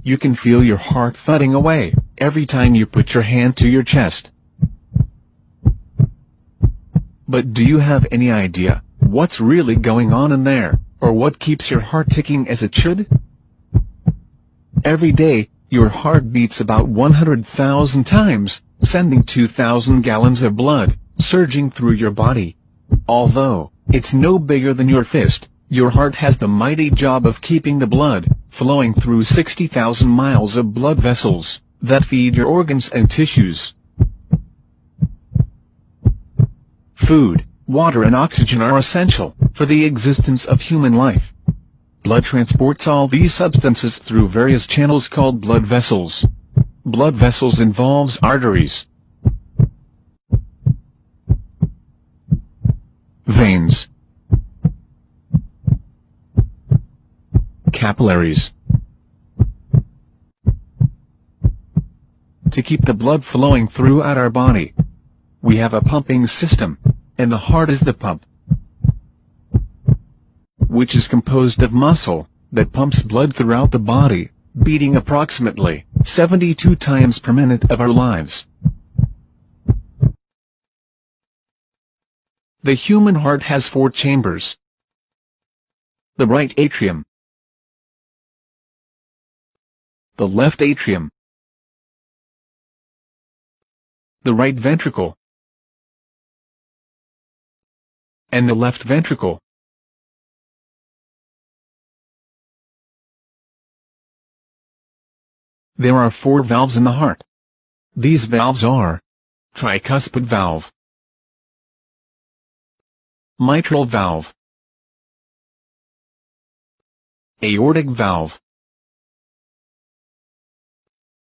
You can feel your heart thudding away every time you put your hand to your chest. But do you have any idea what's really going on in there, or what keeps your heart ticking as it should? Every day, your heart beats about 100,000 times, sending 2,000 gallons of blood surging through your body. Although it's no bigger than your fist, your heart has the mighty job of keeping the blood flowing through 60,000 miles of blood vessels that feed your organs and tissues. Food, water and oxygen are essential for the existence of human life. Blood transports all these substances through various channels called blood vessels. Blood vessels involves arteries, veins, capillaries. To keep the blood flowing throughout our body, we have a pumping system, and the heart is the pump, which is composed of muscle that pumps blood throughout the body, beating approximately 72 times per minute of our lives. The human heart has 4 chambers: the right atrium, the left atrium, the right ventricle, and the left ventricle. There are 4 valves in the heart. These valves are tricuspid valve, mitral valve, aortic valve,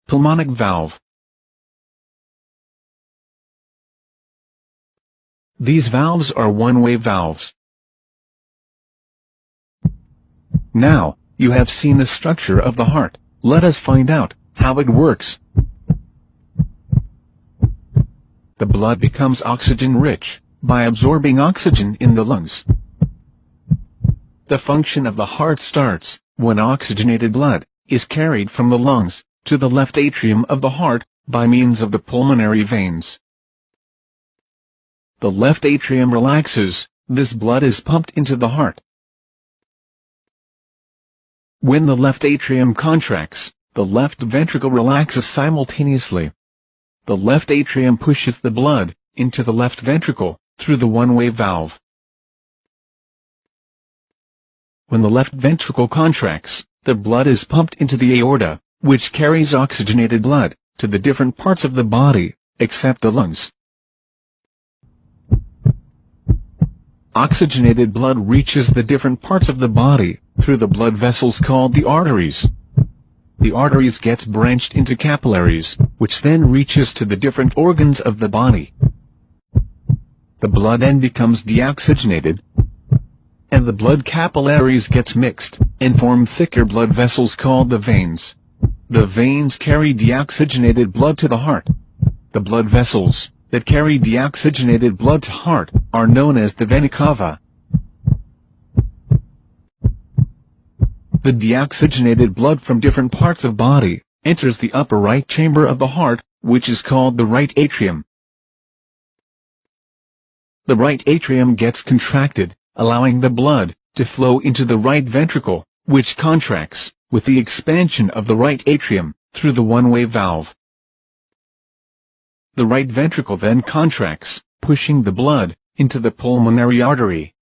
pulmonic valve. These valves are one-way valves. Now, you have seen the structure of the heart. Let us find out how it works. The blood becomes oxygen-rich by absorbing oxygen in the lungs. The function of the heart starts when oxygenated blood is carried from the lungs to the left atrium of the heart by means of the pulmonary veins. The left atrium relaxes, this blood is pumped into the heart. When the left atrium contracts, the left ventricle relaxes simultaneously. The left atrium pushes the blood into the left ventricle through the one-way valve. When the left ventricle contracts, the blood is pumped into the aorta, which carries oxygenated blood to the different parts of the body, except the lungs. Oxygenated blood reaches the different parts of the body through the blood vessels called the arteries. The arteries gets branched into capillaries, which then reaches to the different organs of the body. The blood then becomes deoxygenated, and the blood capillaries gets mixed and form thicker blood vessels called the veins. The veins carry deoxygenated blood to the heart. The blood vessels that carry deoxygenated blood to heart are known as the vena cava. The deoxygenated blood from different parts of body enters the upper right chamber of the heart, which is called the right atrium. The right atrium gets contracted, allowing the blood to flow into the right ventricle, which contracts with the expansion of the right atrium through the one-way valve. The right ventricle then contracts, pushing the blood into the pulmonary artery.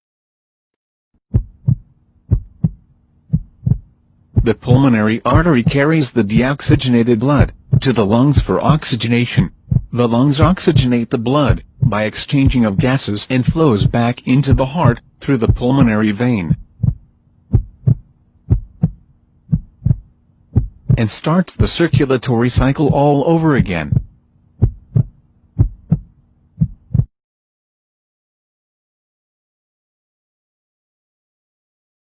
The pulmonary artery carries the deoxygenated blood to the lungs for oxygenation. The lungs oxygenate the blood by exchanging of gases and flows back into the heart through the pulmonary vein, and starts the circulatory cycle all over again.